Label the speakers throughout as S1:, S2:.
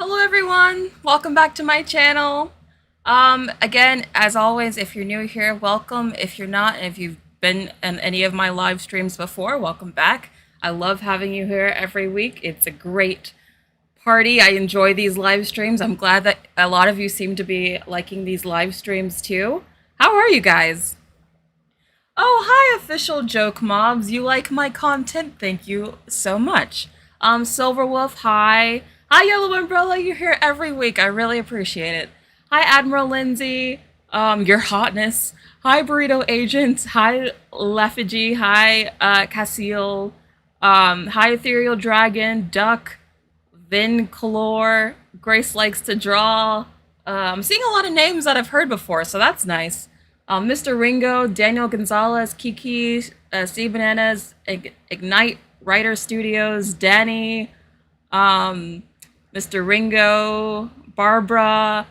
S1: Hello everyone, welcome back to my channel. Again, as always, if you're new here, welcome. If you're not, and if you've been in any of my live streams before, welcome back. I love having you here every week. It's a great party. I enjoy these live streams. I'm glad that a lot of you seem to be liking these live streams too. How are you guys? Oh, hi, official joke mobs. You like my content? Thank you so much. Silverwolf, hi. Hi, Yellow Umbrella. You're here every week. I really appreciate it. Hi, Admiral Lindsay. Your hotness. Hi, Burrito Agent. Hi, Leffigy. Hi, Cassiel. Hi, Ethereal Dragon. Duck. Vin Calor. Grace likes to draw. I'm seeing a lot of names that I've heard before, so that's nice. Mr. Ringo, Daniel Gonzalez, Kiki, C Bananas, Ignite Writer Studios, Danny, Mr. Ringo, Barbara,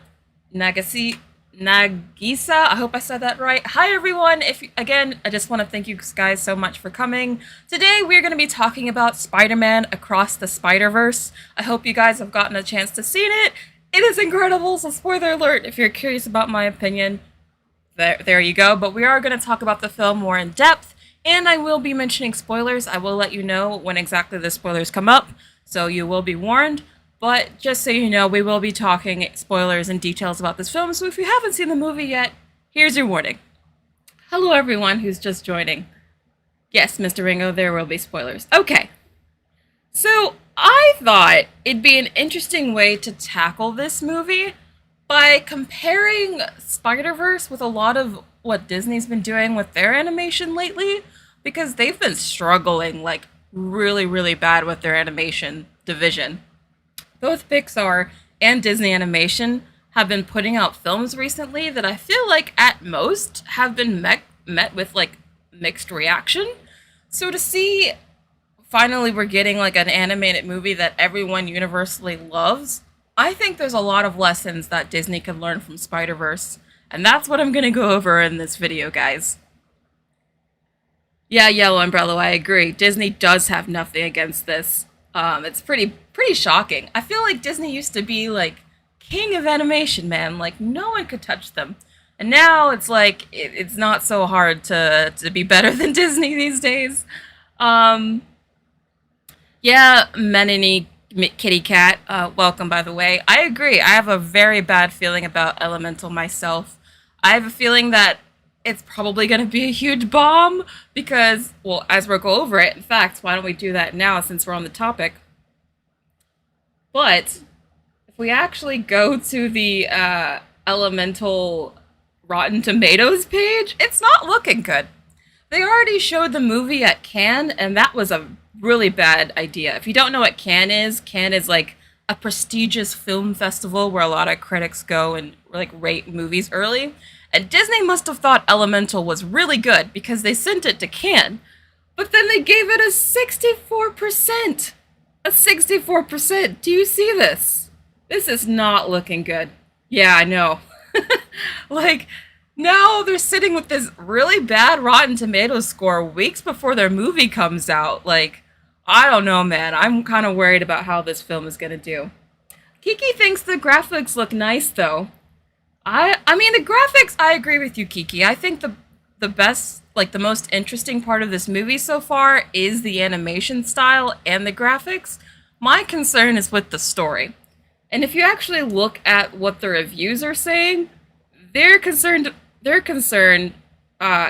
S1: Nagisa. I hope I said that right. Hi everyone. Again, I just want to thank you guys so much for coming. Today we're going to be talking about Spider-Man Across the Spiderverse. I hope you guys have gotten a chance to see it. It is incredible. So spoiler alert if you're curious about my opinion. There you go. But we are going to talk about the film more in depth, and I will be mentioning spoilers. I will let you know when exactly the spoilers come up, so you will be warned. But just so you know, we will be talking spoilers and details about this film, so if you haven't seen the movie yet, here's your warning. Hello everyone who's just joining. Yes, Mr. Ringo, there will be spoilers. Okay. So, I thought it'd be an interesting way to tackle this movie by comparing Spider-Verse with a lot of what Disney's been doing with their animation lately, because they've been struggling, like, really, really bad with their animation division. Both Pixar and Disney Animation have been putting out films recently that I feel like, at most, have been met with, like, mixed reaction. So to see, finally we're getting, like, an animated movie that everyone universally loves, I think there's a lot of lessons that Disney can learn from Spider-Verse, and that's what I'm going to go over in this video, guys. Yeah, Yellow Umbrella, I agree. Disney does have nothing against this. It's pretty shocking. I feel like Disney used to be, like, king of animation, man. Like, no one could touch them. And now it's like, it's not so hard to be better than Disney these days. Yeah, Menini Kitty Cat, welcome by the way. I agree. I have a very bad feeling about Elemental myself. I have a feeling that it's probably going to be a huge bomb because, well, as we'll go over it, in fact, why don't we do that now since we're on the topic? But if we actually go to the Elemental Rotten Tomatoes page, it's not looking good. They already showed the movie at Cannes, and that was a really bad idea. If you don't know what Cannes is like a prestigious film festival where a lot of critics go and like rate movies early. And Disney must have thought Elemental was really good because they sent it to Cannes. But then they gave it a 64%. A 64%. Do you see this? This is not looking good. Yeah, I know. Like, now they're sitting with this really bad Rotten Tomatoes score weeks before their movie comes out. Like, I don't know, man. I'm kind of worried about how this film is going to do. Kiki thinks the graphics look nice, though. I mean, the graphics, I agree with you, Kiki. I think the best, like, the most interesting part of this movie so far is the animation style and the graphics. My concern is with the story. And if you actually look at what the reviews are saying, their concern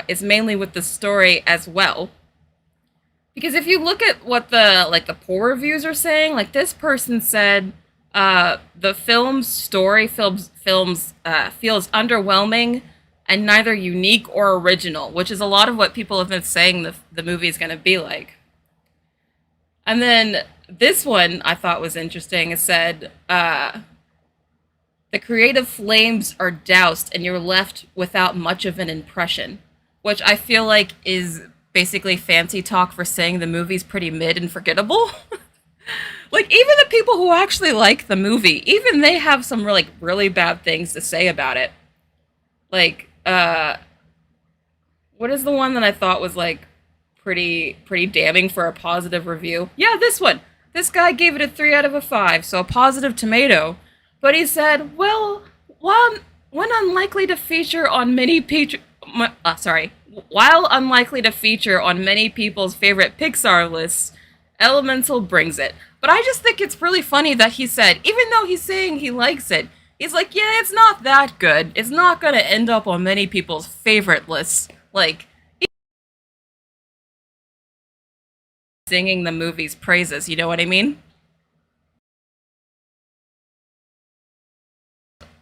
S1: is mainly with the story as well. Because if you look at what the poor reviews are saying, like this person said, the film's story feels underwhelming and neither unique or original, which is a lot of what people have been saying the movie is going to be like. And then this one I thought was interesting. It said, the creative flames are doused and you're left without much of an impression, which I feel like is basically fancy talk for saying the movie's pretty mid and forgettable. Like, even the people who actually like the movie, even they have some really bad things to say about it. Like, what is the one that I thought was, like, pretty damning for a positive review? Yeah, this one. This guy gave it a 3 out of a 5, so a positive tomato. But he said, well, when unlikely to feature on while unlikely to feature on many people's favorite Pixar lists, Elemental brings it. But I just think it's really funny that he said, even though he's saying he likes it, he's like, yeah, it's not that good. It's not gonna end up on many people's favorite lists. Like, singing the movie's praises, you know what I mean?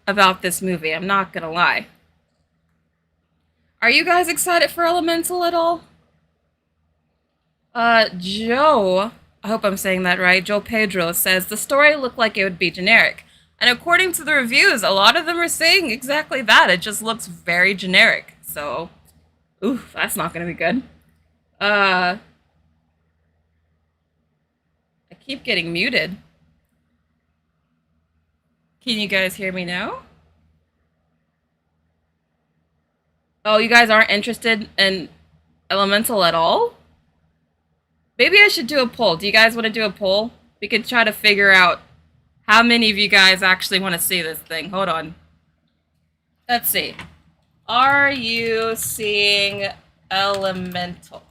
S1: About this movie, I'm not gonna lie. Are you guys excited for Elemental at all? Joe, I hope I'm saying that right, Joe Pedro says the story looked like it would be generic. And according to the reviews, a lot of them are saying exactly that. It just looks very generic. So, ooh, that's not gonna be good. Uh, I keep getting muted. Can you guys hear me now? Oh, you guys aren't interested in Elemental at all? Maybe I should do a poll. Do you guys want to do a poll? We could try to figure out how many of you guys actually want to see this thing. Hold on. Let's see. Are you seeing Elemental?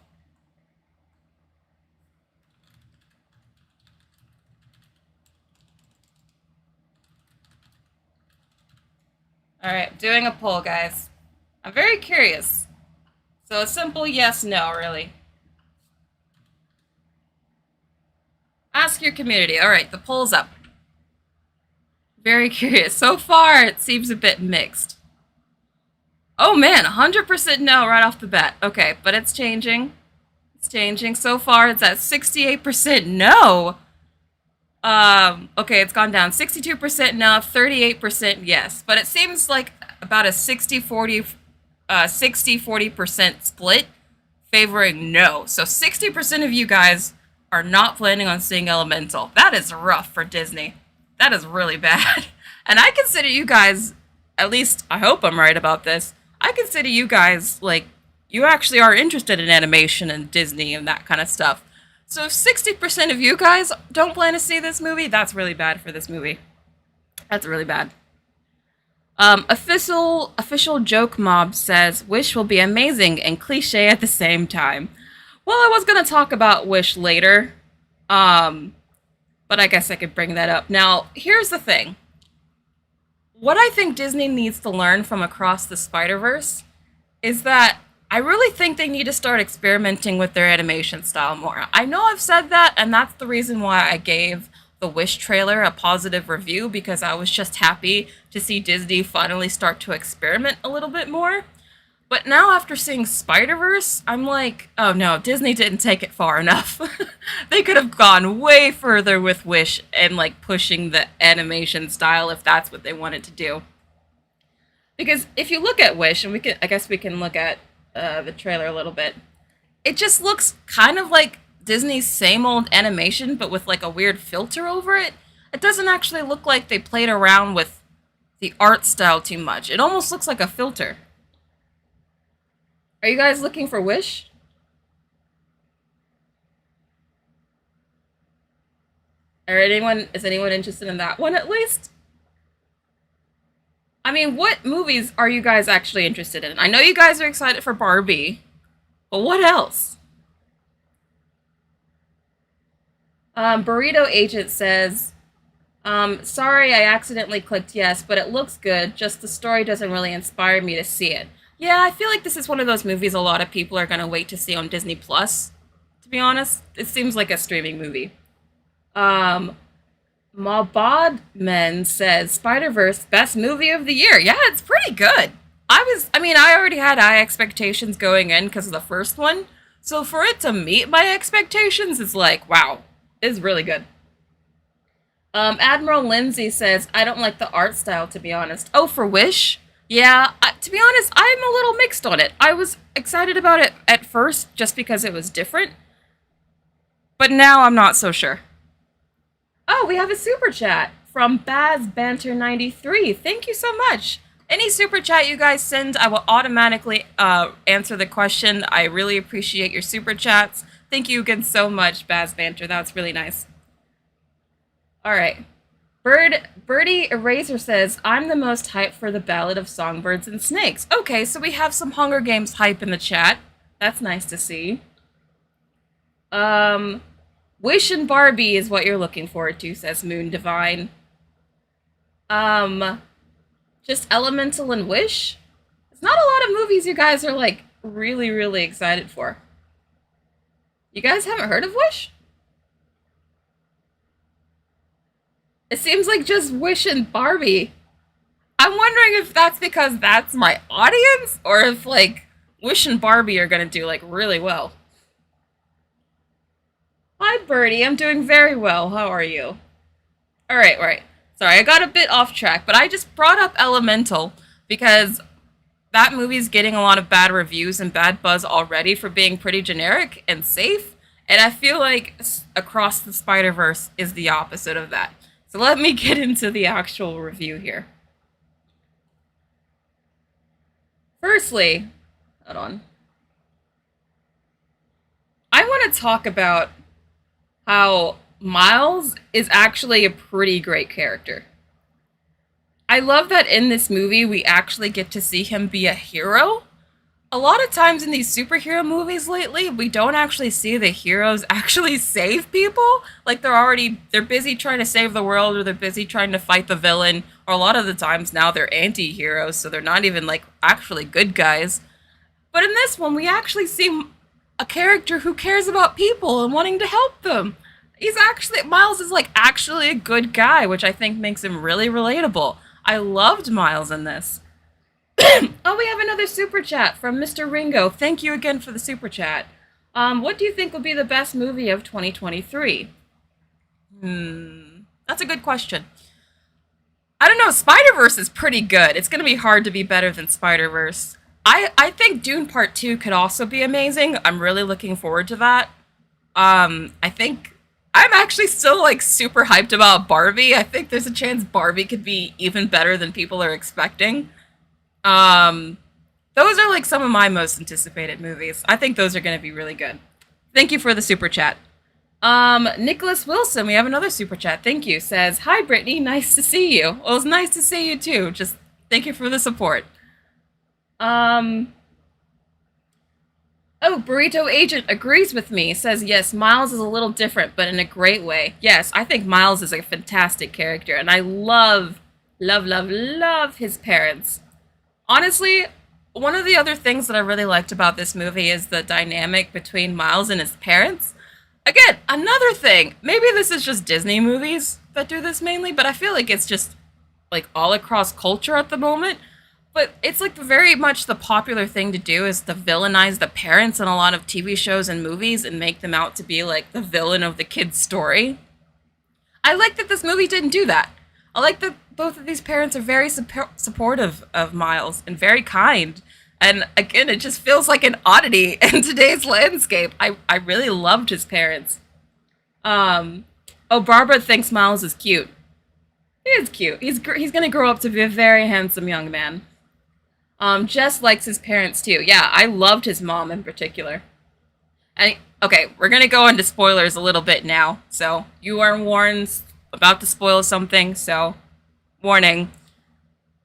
S1: Alright, doing a poll, guys. I'm very curious. So a simple yes, no, really. Ask your community. Alright, the poll's up. Very curious. So far, it seems a bit mixed. Oh man, 100% no right off the bat. Okay, but it's changing. It's changing. So far, it's at 68% no. Okay, it's gone down. 62% no, 38% yes. But it seems like about a 60-40% split favoring no. So 60% of you guys are not planning on seeing Elemental. That is rough for Disney. That is really bad. And I consider you guys, at least I hope I'm right about this, I consider you guys, like, you actually are interested in animation and Disney and that kind of stuff. So if 60% of you guys don't plan to see this movie, that's really bad for this movie. That's really bad. Official joke mob says, Wish will be amazing and cliche at the same time. Well, I was going to talk about Wish later, but I guess I could bring that up. Now, here's the thing. What I think Disney needs to learn from Across the Spider-Verse is that I really think they need to start experimenting with their animation style more. I know I've said that, and that's the reason why I gave the Wish trailer a positive review, because I was just happy to see Disney finally start to experiment a little bit more. But now after seeing Spider-Verse, I'm like, oh no, Disney didn't take it far enough. They could have gone way further with Wish and like pushing the animation style if that's what they wanted to do. Because if you look at Wish, and I guess we can look at the trailer a little bit, it just looks kind of like Disney's same old animation, but with like a weird filter over it. It doesn't actually look like they played around with the art style too much. It almost looks like a filter. Are you guys looking for Wish? Is anyone interested in that one at least? I mean, what movies are you guys actually interested in? I know you guys are excited for Barbie, but what else? Burrito Agent says, sorry I accidentally clicked yes, but it looks good, just the story doesn't really inspire me to see it. Yeah, I feel like this is one of those movies a lot of people are going to wait to see on Disney Plus, to be honest. It seems like a streaming movie. Mabodman says, Spider-Verse, best movie of the year. Yeah, it's pretty good. I already had high expectations going in because of the first one. So for it to meet my expectations, it's like, wow, it's really good. Admiral Lindsay says, I don't like the art style, to be honest. Oh, for Wish? Yeah, to be honest, I'm a little mixed on it. I was excited about it at first just because it was different, but now I'm not so sure. Oh, we have a super chat from BazBanter93. Thank you so much. Any super chat you guys send, I will automatically answer the question. I really appreciate your super chats. Thank you again so much, BazBanter. That's really nice. All right. Birdie Eraser says, I'm the most hyped for the Ballad of Songbirds and Snakes. Okay, so we have some Hunger Games hype in the chat. That's nice to see. Um, Wish and Barbie is what you're looking forward to, says Moon Divine. Um, just Elemental and Wish? It's not a lot of movies you guys are, like, really, really excited for. You guys haven't heard of Wish? It seems like just Wish and Barbie. I'm wondering if that's because that's my audience, or if, like, Wish and Barbie are gonna do, like, really well. Hi, Birdie. I'm doing very well. How are you? All right. Sorry, I got a bit off track, but I just brought up Elemental because that movie's getting a lot of bad reviews and bad buzz already for being pretty generic and safe, and I feel like Across the Spider-Verse is the opposite of that. So let me get into the actual review here. Firstly, hold on. I want to talk about how Miles is actually a pretty great character. I love that in this movie we actually get to see him be a hero. A lot of times in these superhero movies lately, we don't actually see the heroes actually save people. Like they're busy trying to save the world, or they're busy trying to fight the villain, or a lot of the times now they're anti-heroes, so they're not even like actually good guys. But in this one, we actually see a character who cares about people and wanting to help them. Miles is like actually a good guy, which I think makes him really relatable. I loved Miles in this. Oh, we have another super chat from Mr. Ringo. Thank you again for the super chat. What do you think will be the best movie of 2023? That's a good question. I don't know. Spider-Verse is pretty good. It's going to be hard to be better than Spider-Verse. I think Dune Part 2 could also be amazing. I'm really looking forward to that. I think I'm actually still like super hyped about Barbie. I think there's a chance Barbie could be even better than people are expecting. Those are like some of my most anticipated movies. I think those are going to be really good. Thank you for the super chat. Nicholas Wilson, we have another super chat. Thank you. Says, hi, Brittany. Nice to see you. Well, it's nice to see you too. Just thank you for the support. Oh, Burrito Agent agrees with me. Says, yes, Miles is a little different, but in a great way. Yes, I think Miles is a fantastic character, and I love his parents. Honestly, one of the other things that I really liked about this movie is the dynamic between Miles and his parents. Again, another thing. Maybe this is just Disney movies that do this mainly, but I feel like it's just like all across culture at the moment. But it's like very much the popular thing to do is to villainize the parents in a lot of TV shows and movies and make them out to be like the villain of the kid's story. I like that this movie didn't do that. I like that both of these parents are very supportive of Miles and very kind. And again, it just feels like an oddity in today's landscape. I really loved his parents. Barbara thinks Miles is cute. He is cute. He's going to grow up to be a very handsome young man. Jess likes his parents too. Yeah, I loved his mom in particular. And okay, we're going to go into spoilers a little bit now. So you are warned about to spoil something, so warning.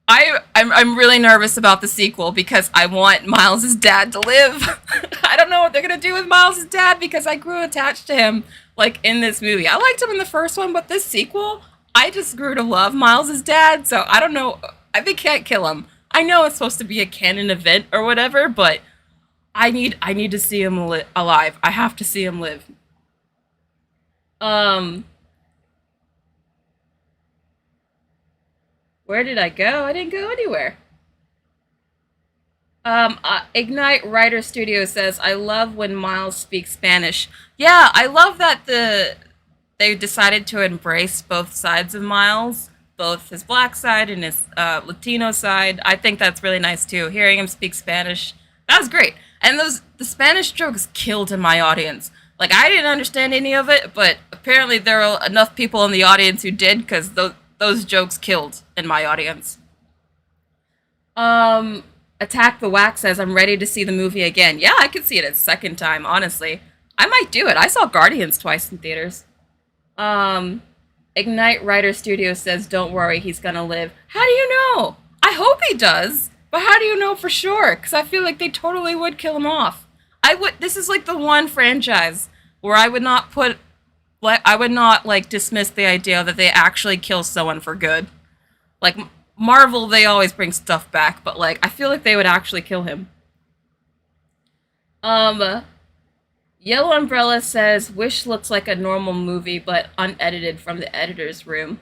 S1: I'm really nervous about the sequel because I want Miles' dad to live. I don't know what they're gonna do with Miles' dad because I grew attached to him like in this movie. I liked him in the first one, but this sequel, I just grew to love Miles' dad, so I don't know. They can't kill him. I know it's supposed to be a canon event or whatever, but I need to see him alive. I have to see him live. Where did I go? I didn't go anywhere. Ignite Writer Studio says, I love when Miles speaks Spanish. Yeah, I love that they decided to embrace both sides of Miles, both his black side and his Latino side. I think that's really nice too. Hearing him speak Spanish, that was great. And the Spanish jokes killed in my audience. Like, I didn't understand any of it, but apparently there are enough people in the audience who did, because those jokes killed in my audience. Attack the Wax says, I'm ready to see the movie again. Yeah, I could see it a second time, honestly. I might do it. I saw Guardians twice in theaters. Ignite Writer Studio says, don't worry, he's gonna live. How do you know? I hope he does, but how do you know for sure? Because I feel like they totally would kill him off. This is like the one franchise where I would not like dismiss the idea that they actually kill someone for good. Like Marvel, they always bring stuff back, but like I feel like they would actually kill him. Um, Yellow Umbrella says, Wish looks like a normal movie, but unedited from the editor's room.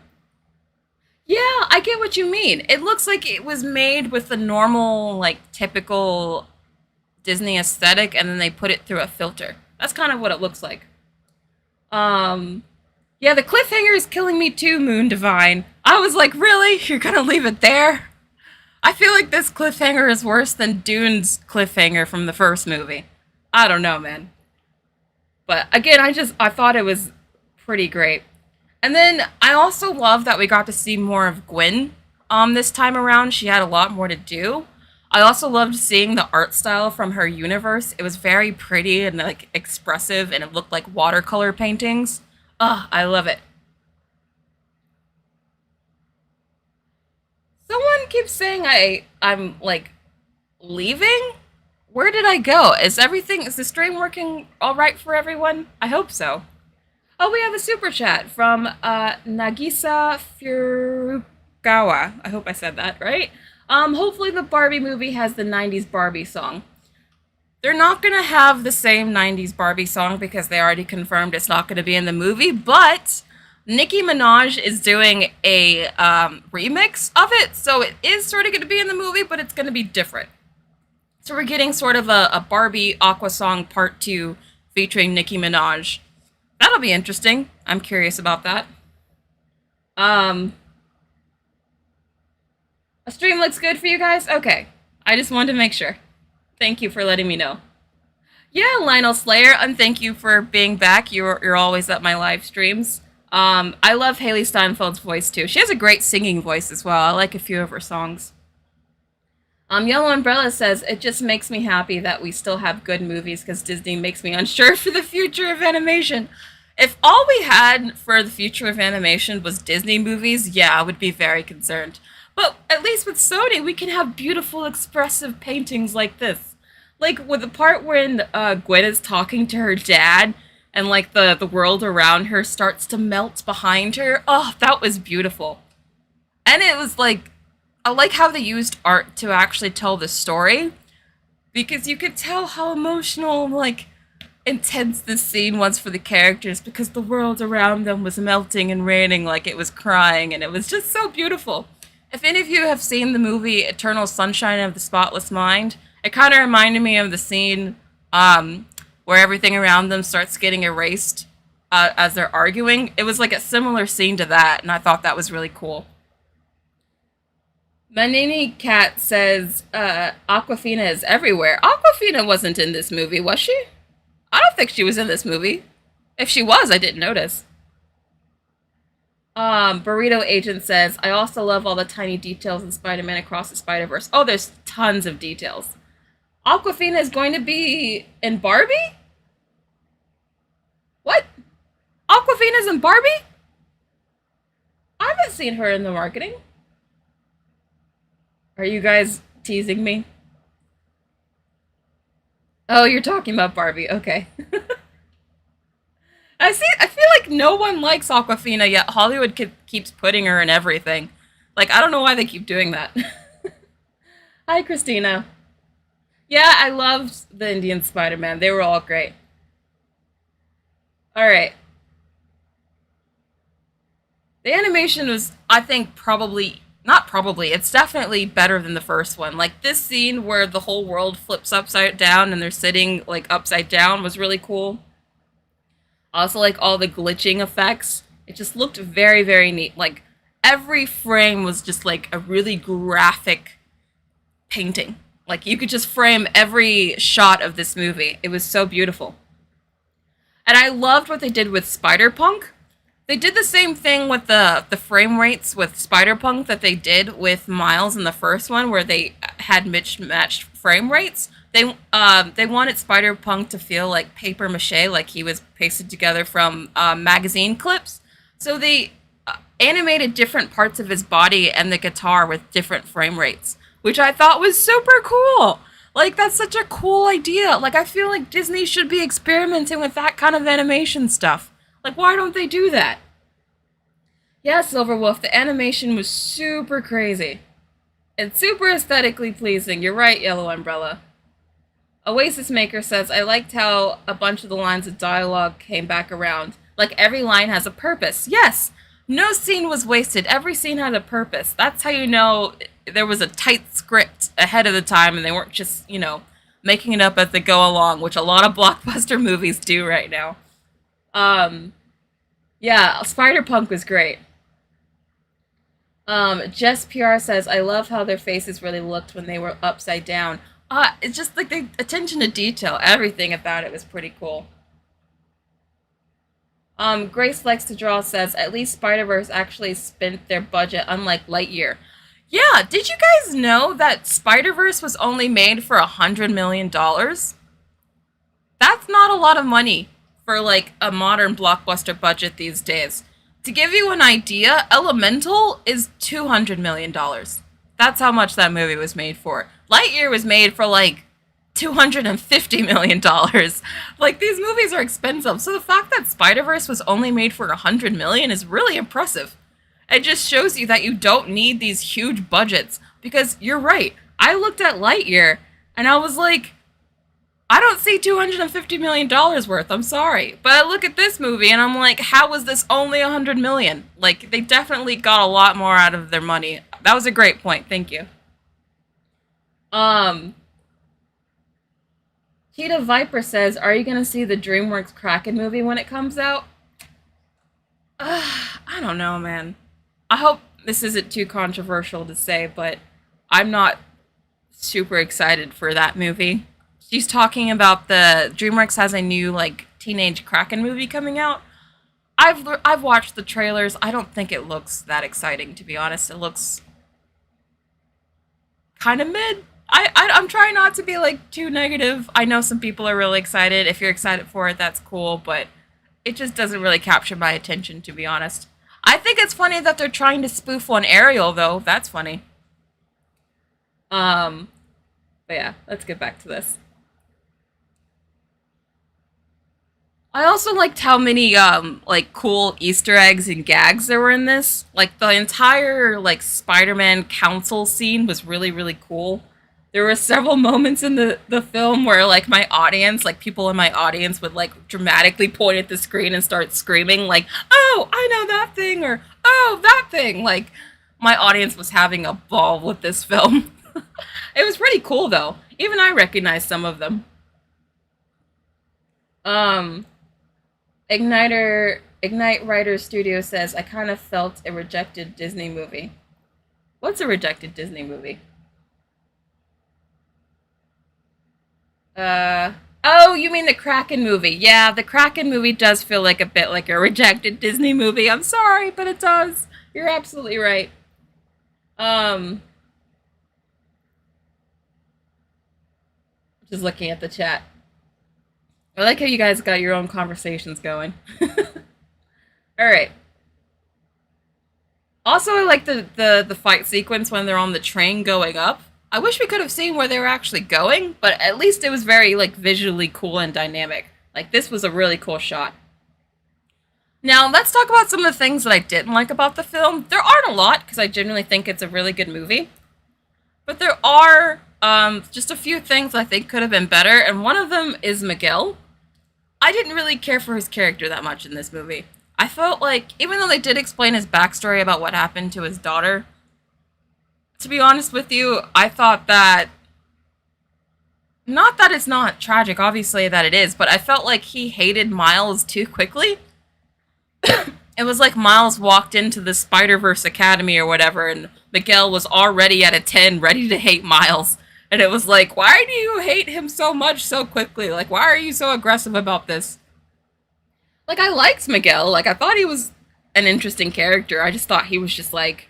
S1: Yeah, I get what you mean. It looks like it was made with the normal, like, typical Disney aesthetic, and then they put it through a filter. That's kind of what it looks like. Um, yeah, the cliffhanger is killing me too, Moon Divine. I was like, really? You're gonna leave it there? I feel like this cliffhanger is worse than Dune's cliffhanger from the first movie. I don't know, man. But again, I thought it was pretty great. And then I also love that we got to see more of Gwen this time around. She had a lot more to do. I also loved seeing the art style from her universe. It was very pretty and like expressive and it looked like watercolor paintings. Ugh, I love it. Someone keeps saying I'm like leaving? Where did I go? Is the stream working all right for everyone? I hope so. Oh, we have a super chat from Nagisa Furukawa. I hope I said that right. Hopefully the Barbie movie has the 90s Barbie song. They're not going to have the same 90s Barbie song because they already confirmed it's not going to be in the movie, but Nicki Minaj is doing a remix of it, so it is sort of going to be in the movie, but it's going to be different. So we're getting sort of a Barbie Aqua song part 2 featuring Nicki Minaj. That'll be interesting. I'm curious about that. Um, a stream looks good for you guys? Okay. I just wanted to make sure. Thank you for letting me know. Yeah, Lionel Slayer, and thank you for being back. You're always at my live streams. I love Haley Steinfeld's voice too. She has a great singing voice as well. I like a few of her songs. Yellow Umbrella says, it just makes me happy that we still have good movies because Disney makes me unsure for the future of animation. If all we had for the future of animation was Disney movies, yeah, I would be very concerned. But at least with Sony, we can have beautiful, expressive paintings like this. Like, with the part when Gwen is talking to her dad, and, like, the world around her starts to melt behind her. Oh, that was beautiful. And it was, like, I like how they used art to actually tell the story. Because you could tell how emotional, like, intense this scene was for the characters. Because the world around them was melting and raining like it was crying. And it was just so beautiful. If any of you have seen the movie Eternal Sunshine of the Spotless Mind, it kind of reminded me of the scene where everything around them starts getting erased as they're arguing. It was like a similar scene to that, and I thought that was really cool. Manini Cat says, Aquafina is everywhere. Aquafina wasn't in this movie, was she? I don't think she was in this movie. If she was, I didn't notice. Burrito Agent says, I also love all the tiny details in Spider-Man Across the Spider-Verse. Oh, there's tons of details. Aquafina is going to be in Barbie? What? Aquafina's in Barbie? I haven't seen her in the marketing. Are you guys teasing me? Oh, you're talking about Barbie. Okay. I feel like no one likes Aquafina, yet Hollywood keeps putting her in everything. Like, I don't know why they keep doing that. Hi, Christina. Yeah, I loved the Indian Spider-Man. They were all great. Alright. The animation was, I think, it's definitely better than the first one. Like, this scene where the whole world flips upside down and they're sitting, like, upside down was really cool. Also, like, all the glitching effects. It just looked very, very neat. Like, every frame was just, like, a really graphic painting. Like, you could just frame every shot of this movie. It was so beautiful. And I loved what they did with Spider-Punk. They did the same thing with the frame rates with Spider-Punk that they did with Miles in the first one, where they had matched frame rates. They wanted Spider-Punk to feel like paper mache, like he was pasted together from magazine clips. So they animated different parts of his body and the guitar with different frame rates, which I thought was super cool. Like, that's such a cool idea. Like, I feel like Disney should be experimenting with that kind of animation stuff. Like, why don't they do that? Yeah, Silverwolf, the animation was super crazy. And super aesthetically pleasing. You're right, Yellow Umbrella. Oasis Maker says, I liked how a bunch of the lines of dialogue came back around. Like, every line has a purpose. Yes! No scene was wasted. Every scene had a purpose. That's how you know there was a tight script ahead of the time and they weren't just, making it up as they go along, which a lot of blockbuster movies do right now. Yeah, Spider-Punk was great. Jess PR says, I love how their faces really looked when they were upside down. It's just like the attention to detail. Everything about it was pretty cool. Grace Likes to Draw says, at least Spider-Verse actually spent their budget, unlike Lightyear. Yeah, did you guys know that Spider-Verse was only made for $100 million? That's not a lot of money for, like, a modern blockbuster budget these days. To give you an idea, Elemental is $200 million. That's how much that movie was made for. Lightyear was made for, like, $250 million. Like, these movies are expensive, so the fact that Spider-Verse was only made for $100 million is really impressive. It just shows you that you don't need these huge budgets, because you're right. I looked at Lightyear, and I was like, I don't see $250 million worth, I'm sorry. But I look at this movie, and I'm like, how was this only $100 million? Like, they definitely got a lot more out of their money. That was a great point, thank you. Cheetah Viper says, are you going to see the DreamWorks Kraken movie when it comes out? I don't know, man. I hope this isn't too controversial to say, but I'm not super excited for that movie. She's talking about DreamWorks has a new, like, teenage Kraken movie coming out. I've watched the trailers. I don't think it looks that exciting, to be honest. It looks kind of mid. I'm trying not to be, like, too negative. I know some people are really excited. If you're excited for it, that's cool, but it just doesn't really capture my attention, to be honest. I think it's funny that they're trying to spoof on Ariel, though. That's funny. But yeah, let's get back to this. I also liked how many, like, cool Easter eggs and gags there were in this. Like, the entire, like, Spider-Man council scene was really, really cool. There were several moments in the film where, like, my audience, like, people in my audience would, like, dramatically point at the screen and start screaming, like, oh, I know that thing, or, oh, that thing. Like, my audience was having a ball with this film. It was pretty cool, though. Even I recognized some of them. Um, Ignite Writer Studio says, I kind of felt a rejected Disney movie. What's a rejected Disney movie? Oh, you mean the Kraken movie. Yeah, the Kraken movie does feel like a bit like a rejected Disney movie. I'm sorry, but it does. You're absolutely right. Um, just looking at the chat. I like how you guys got your own conversations going. All right. Also, I like the fight sequence when they're on the train going up. I wish we could have seen where they were actually going, but at least it was very, like, visually cool and dynamic. Like, this was a really cool shot. Now, let's talk about some of the things that I didn't like about the film. There aren't a lot, because I genuinely think it's a really good movie. But there are just a few things I think could have been better, and one of them is Miguel. I didn't really care for his character that much in this movie. I felt like, even though they did explain his backstory about what happened to his daughter, to be honest with you, I thought that, not that it's not tragic, obviously that it is, but I felt like he hated Miles too quickly. It was like Miles walked into the Spiderverse Academy or whatever, and Miguel was already at a 10, ready to hate Miles. And it was like, why do you hate him so much so quickly? Like, why are you so aggressive about this? Like, I liked Miguel. Like, I thought he was an interesting character. I just thought he was just, like,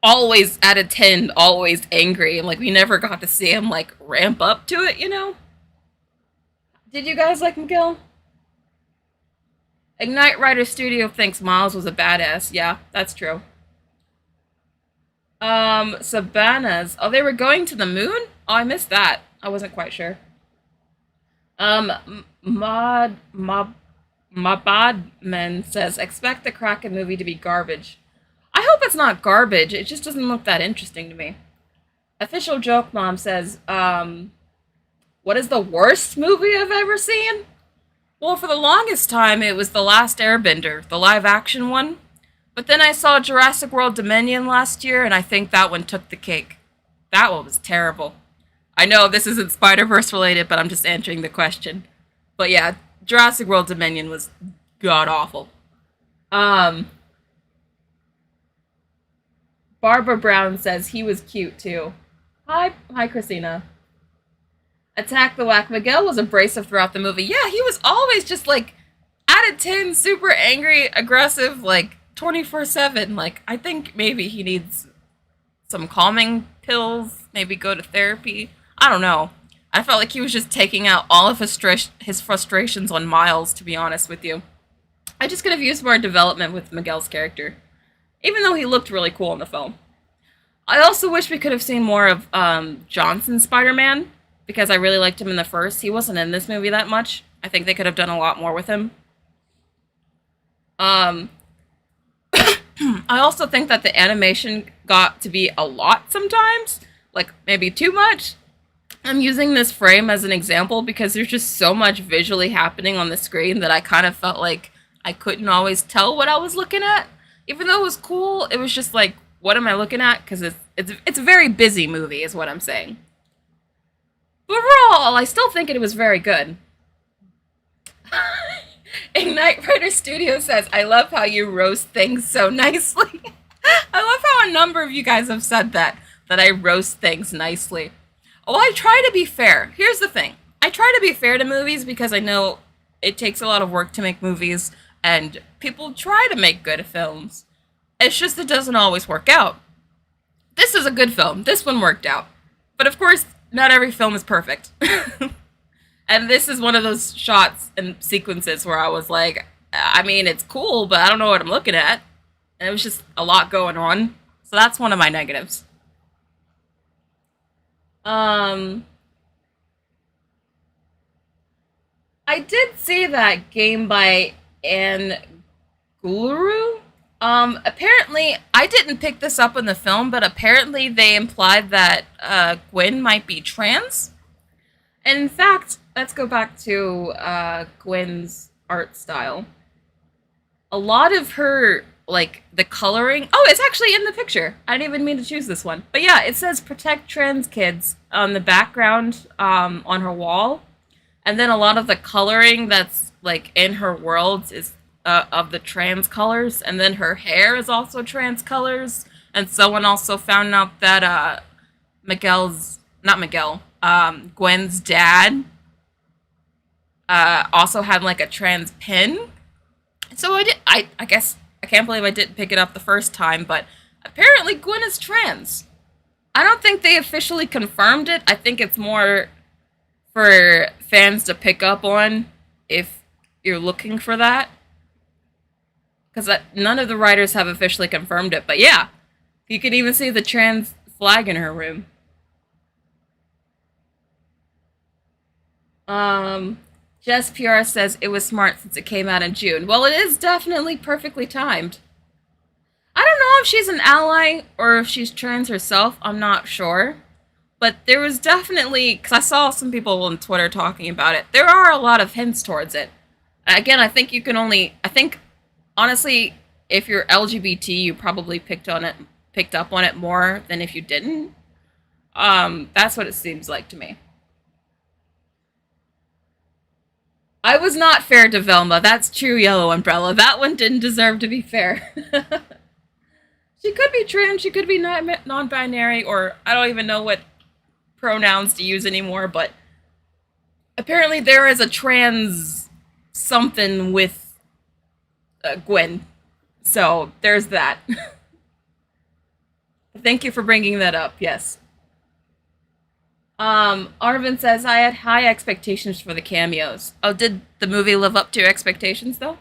S1: always at a 10, always angry. And, like, we never got to see him, like, ramp up to it, you know? Did you guys like Miguel? Ignite Writer Studio thinks Miles was a badass. Yeah, that's true. Sabanas. Oh, they were going to the moon? Oh, I missed that. I wasn't quite sure. Mabadman says, expect the Kraken movie to be garbage. I hope it's not garbage. It just doesn't look that interesting to me. Official Joke Mom says, what is the worst movie I've ever seen? Well, for the longest time, it was The Last Airbender, the live action one. But then I saw Jurassic World Dominion last year, and I think that one took the cake. That one was terrible. I know this isn't Spider-Verse related, but I'm just answering the question. But yeah, Jurassic World Dominion was god awful. Um, Barbara Brown says he was cute too. Hi, Christina. Attack the Whack. Miguel was abrasive throughout the movie. Yeah, he was always just like out of 10, super angry, aggressive, like 24/7. Like, I think maybe he needs some calming pills, maybe go to therapy. I don't know. I felt like he was just taking out all of his frustrations on Miles, to be honest with you. I just could have used more development with Miguel's character, even though he looked really cool in the film. I also wish we could have seen more of Johnson's Spider-Man, because I really liked him in the first. He wasn't in this movie that much. I think they could have done a lot more with him. Um, I also think that the animation got to be a lot sometimes, like maybe too much. I'm using this frame as an example because there's just so much visually happening on the screen that I kind of felt like I couldn't always tell what I was looking at. Even though it was cool, it was just like, what am I looking at? Because it's a very busy movie, is what I'm saying. But overall, I still think it was very good. Ignite Writer Studio says, I love how you roast things so nicely. I love how a number of you guys have said that I roast things nicely. Well, I try to be fair. Here's the thing. I try to be fair to movies because I know it takes a lot of work to make movies, and people try to make good films. It's just it doesn't always work out. This is a good film. This one worked out. But of course, not every film is perfect. And this is one of those shots and sequences where I was like, I mean, it's cool, but I don't know what I'm looking at. And it was just a lot going on. So that's one of my negatives. Um, I did see that game by Anne Guru. Apparently, I didn't pick this up in the film, but apparently they implied that Gwen might be trans. And in fact, let's go back to Gwen's art style. A lot of her, like, the coloring... Oh, it's actually in the picture. I didn't even mean to choose this one. But yeah, it says protect trans kids on the background on her wall. And then a lot of the coloring that's, like, in her world is of the trans colors. And then her hair is also trans colors. And someone also found out that Gwen's dad also had, like, a trans pin. So I guess, I can't believe I didn't pick it up the first time, but apparently Gwen is trans. I don't think they officially confirmed it. I think it's more for fans to pick up on if you're looking for that. Because none of the writers have officially confirmed it, but yeah. You can even see the trans flag in her room. Jess PR says it was smart since it came out in June. Well, it is definitely perfectly timed. I don't know if she's an ally or if she's trans herself. I'm not sure. But there was definitely, because I saw some people on Twitter talking about it, there are a lot of hints towards it. Again, I think you can only, I think, honestly, if you're LGBT, you probably picked up on it more than if you didn't. That's what it seems like to me. I was not fair to Velma. That's true, Yellow Umbrella. That one didn't deserve to be fair. She could be trans, she could be non-binary, or I don't even know what pronouns to use anymore, but apparently there is a trans something with Gwen. So, there's that. Thank you for bringing that up, yes. Arvin says, I had high expectations for the cameos. Oh, did the movie live up to your expectations, though?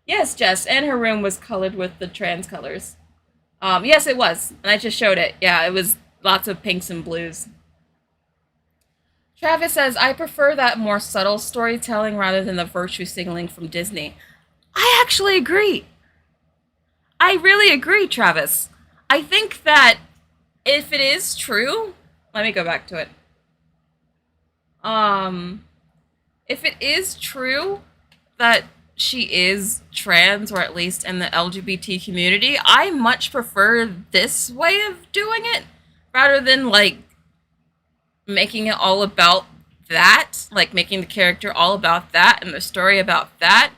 S1: Yes, Jess, and her room was colored with the trans colors. Yes, it was, and I just showed it. Yeah, it was lots of pinks and blues. Travis says, I prefer that more subtle storytelling rather than the virtue signaling from Disney. I actually agree. I really agree, Travis. I think that if it is true, let me go back to it. Um, if it is true that she is trans, or at least in the LGBT community, I much prefer this way of doing it rather than like making it all about that, like making the character all about that and the story about that.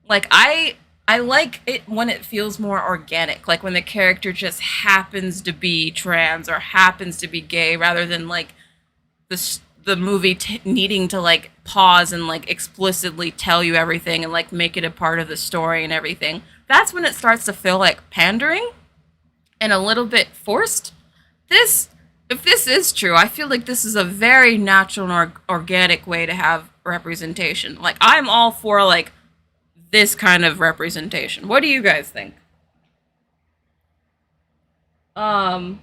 S1: Like I like it when it feels more organic, like when the character just happens to be trans or happens to be gay rather than like the movie needing to like pause and like explicitly tell you everything and like make it a part of the story and everything. That's when it starts to feel like pandering and a little bit forced. This, if this is true, I feel like this is a very natural and organic way to have representation. Like I'm all for like this kind of representation. What do you guys think? Um,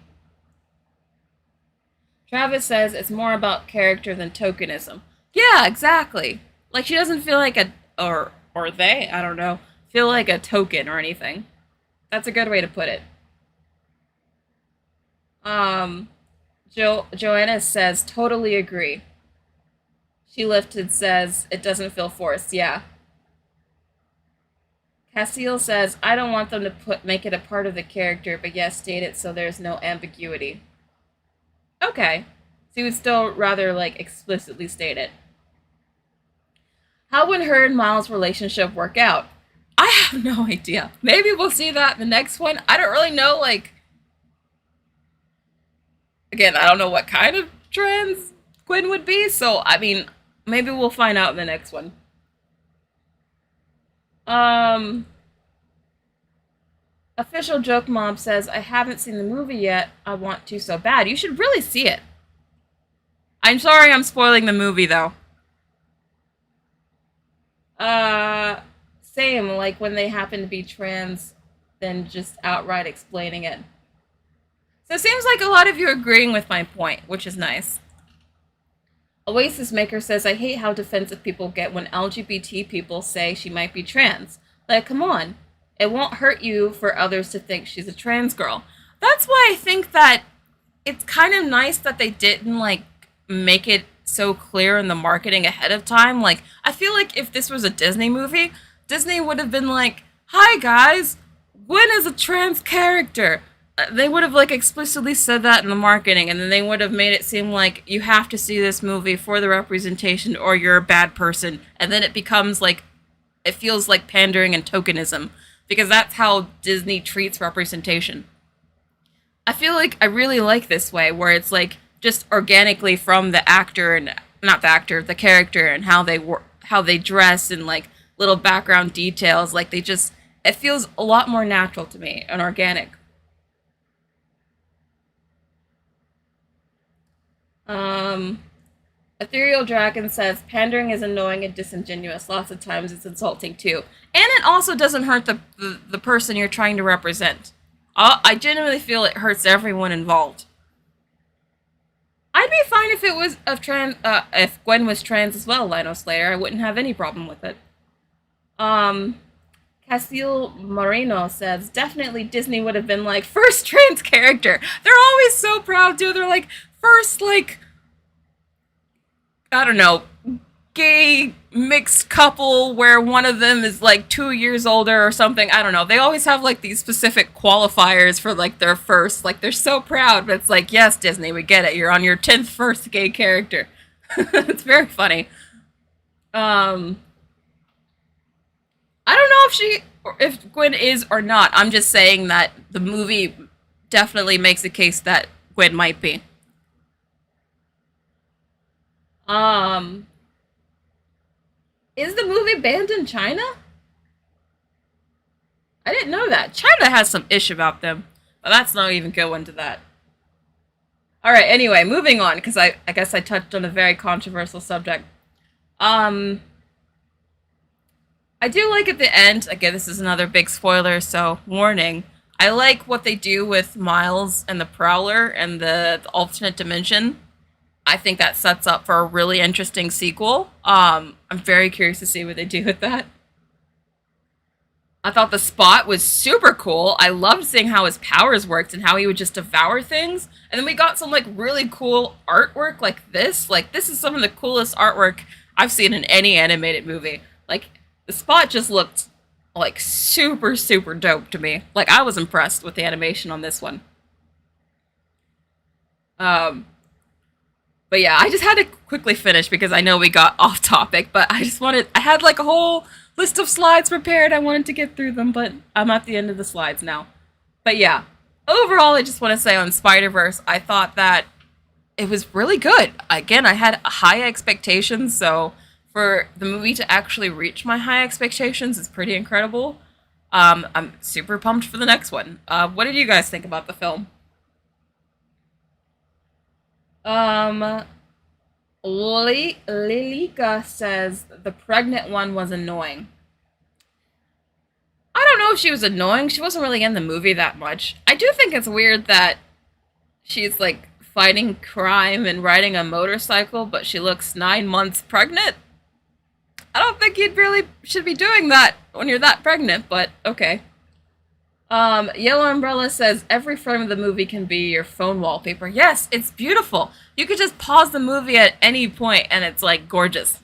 S1: Travis says it's more about character than tokenism. Yeah, exactly. Like she doesn't feel like a or they, I don't know, feel like a token or anything. That's a good way to put it. Um, Joanna says totally agree. She lifted says it doesn't feel forced. Yeah. Castiel says I don't want them to put make it a part of the character, but yes, state it so there's no ambiguity. Okay. So you would still rather like explicitly state it. How would her and Miles' relationship work out? I have no idea. Maybe we'll see that in the next one. I don't really know, like, again, I don't know what kind of trans Gwen would be, so, I mean, maybe we'll find out in the next one. Um, Official Joke Mob says, I haven't seen the movie yet. I want to so bad. You should really see it. I'm sorry I'm spoiling the movie, though. Uh, Same, like when they happen to be trans, than just outright explaining it. So it seems like a lot of you are agreeing with my point, which is nice. Oasis Maker says, I hate how defensive people get when LGBT people say she might be trans. Like, come on. It won't hurt you for others to think she's a trans girl. That's why I think that it's kind of nice that they didn't, like, make it so clear in the marketing ahead of time. Like, I feel like if this was a Disney movie, Disney would have been like, hi guys, Gwen is a trans character. They would have like explicitly said that in the marketing, and then they would have made it seem like you have to see this movie for the representation or you're a bad person, and then it becomes like it feels like pandering and tokenism because that's how Disney treats representation. I feel like I really like this way where it's like just organically from the actor and not the actor, the character and how they work, how they dress and like little background details. Like they just it feels a lot more natural to me and organic. Um, Ethereal Dragon says pandering is annoying and disingenuous. Lots of times it's insulting too, and it also doesn't hurt the person you're trying to represent. I genuinely feel it hurts everyone involved. I'd be fine if it was of trans. If Gwen was trans as well, Lino Slayer, I wouldn't have any problem with it. Um, Castile Moreno says definitely Disney would have been like first trans character. They're always so proud too. They're like first like I don't know gay mixed couple where one of them is like 2 years older or something. I don't know. They always have like these specific qualifiers for like their first. Like they're so proud, but it's like yes, Disney, we get it. You're on your 10th first gay character. It's very funny. Um, I don't know if if Gwen is or not. I'm just saying that the movie definitely makes a case that Gwen might be. Um, is the movie banned in China? I didn't know that. China has some ish about them, but that's not even go into that. All right. Anyway, moving on because I guess I touched on a very controversial subject. Um, I do like at the end, again, this is another big spoiler, so warning. I like what they do with Miles and the Prowler and the alternate dimension. I think that sets up for a really interesting sequel. I'm very curious to see what they do with that. I thought the Spot was super cool. I loved seeing how his powers worked and how he would just devour things. And then we got some like really cool artwork like this. Like this is some of the coolest artwork I've seen in any animated movie. Like the Spot just looked like super dope to me. Like I was impressed with the animation on this one. Um but yeah, I just had to quickly finish because I know we got off topic, but I had like a whole list of slides prepared. I wanted to get through them, but I'm at the end of the slides now. But yeah, overall, I just want to say on Spider-Verse, I thought that it was really good. Again, I had high expectations, so for the movie to actually reach my high expectations is pretty incredible. I'm super pumped for the next one. What did you guys think about the film? Um, Lilika says the pregnant one was annoying. I don't know if she was annoying. She wasn't really in the movie that much. I do think it's weird that she's like fighting crime and riding a motorcycle, but she looks 9 months pregnant. I don't think you'd really should be doing that when you're that pregnant, but okay. Yellow Umbrella says every frame of the movie can be your phone wallpaper. Yes, it's beautiful. You could just pause the movie at any point and it's like gorgeous.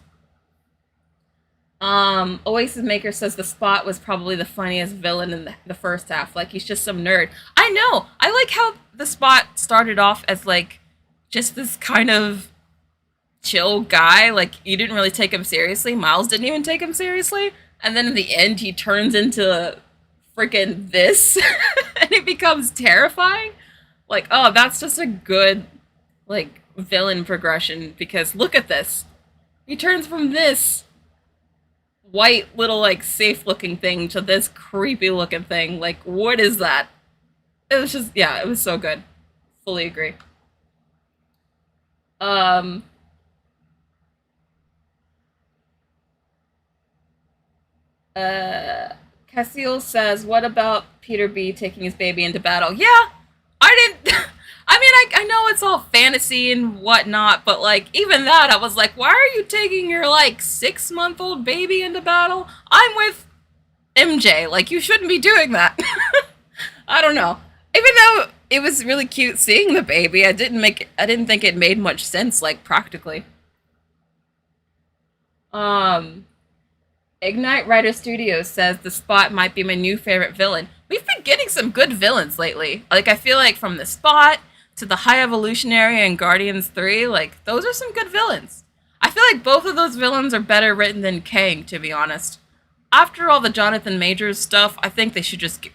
S1: Oasis Maker says the Spot was probably the funniest villain in the first half. Like he's just some nerd. I know. I like how the Spot started off as like just this kind of chill guy. Like you didn't really take him seriously. Miles didn't even take him seriously. And then in the end, he turns into freaking this, and it becomes terrifying. Like, oh, that's just a good like villain progression because look at this. He turns from this white little like safe looking thing to this creepy looking thing. Like, what is that? It was just yeah, it was so good. Fully agree. Um Cassiel says, "What about Peter B taking his baby into battle?" Yeah, I didn't. I mean, I know it's all fantasy and whatnot, but like even that, I was like, why are you taking your like 6 month old baby into battle? I'm with MJ. Like you shouldn't be doing that. I don't know. Even though it was really cute seeing the baby, I didn't think it made much sense like practically. Um Ignite Writer Studios says the Spot might be my new favorite villain. We've been getting some good villains lately. Like I feel like from the Spot to the High Evolutionary and Guardians 3, like those are some good villains. I feel like both of those villains are better written than Kang, to be honest. After all the Jonathan Majors stuff, I think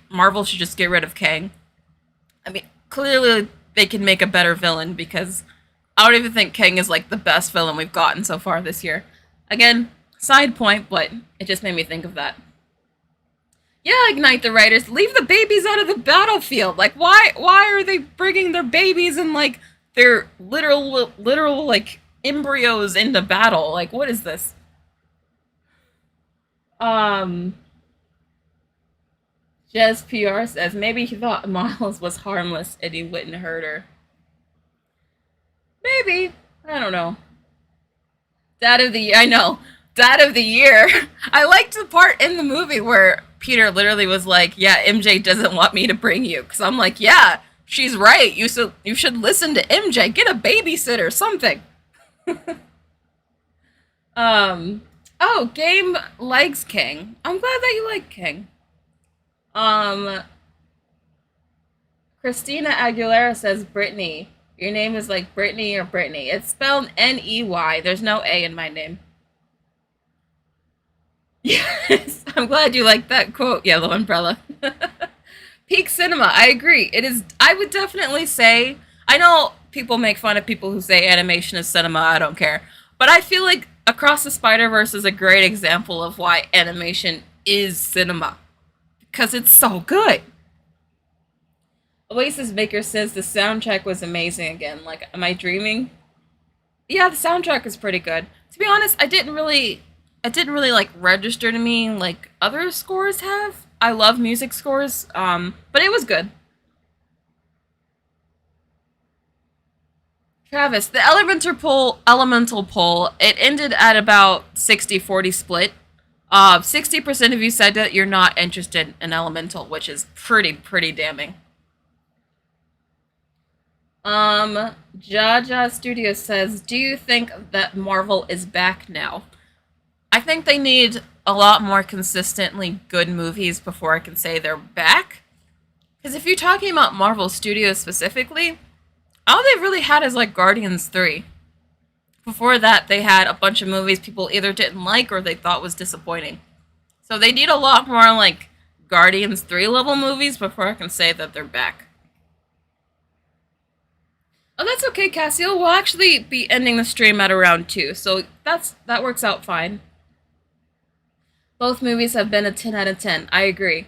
S1: Marvel should just get rid of Kang. I mean, clearly they can make a better villain because I don't even think Kang is like the best villain we've gotten so far this year. Again, side point, but it just made me think of that. Yeah, Ignite the writers. Leave the babies out of the battlefield. Like, why are they bringing their babies and like their literal like embryos into battle? Like, what is this? Um, Jez PR says maybe he thought Miles was harmless and he wouldn't hurt her. Maybe. I don't know. Dad of the year. I know. Dad of the year. I liked the part in the movie where Peter literally was like, "Yeah, MJ doesn't want me to bring you." Because I'm like, "Yeah, she's right. You should listen to MJ. Get a babysitter, something." um. Oh, Game likes King. I'm glad that you like King. Um. Christina Aguilera says Brittany. Your name is like Brittany or Brittany. It's spelled Ney. There's no A in my name. Yes, I'm glad you like that quote, Yellow Umbrella. Peak cinema, I agree. It is. I would definitely say. I know people make fun of people who say animation is cinema. I don't care, but I feel like Across the Spider Verse is a great example of why animation is cinema because it's so good. Oasis Maker says the soundtrack was amazing again. Like, am I dreaming? Yeah, the soundtrack is pretty good. To be honest, I didn't really. it didn't really like register to me like other scores have. I love music scores, but it was good. Travis, the elemental poll, it ended at about 60-40 split. 60% of you said that you're not interested in elemental, which is pretty damning. Jaja Studio says, do you think that Marvel is back now? I think they need a lot more consistently good movies before I can say they're back. Because if you're talking about Marvel Studios specifically, all they've really had is like Guardians 3. Before that, they had a bunch of movies people either didn't like or they thought was disappointing. So they need a lot more like Guardians 3 level movies before I can say that they're back. Oh, that's okay, Cassio. We'll actually be ending the stream at around 2, so that works out fine. Both movies have been a 10 out of 10. I agree.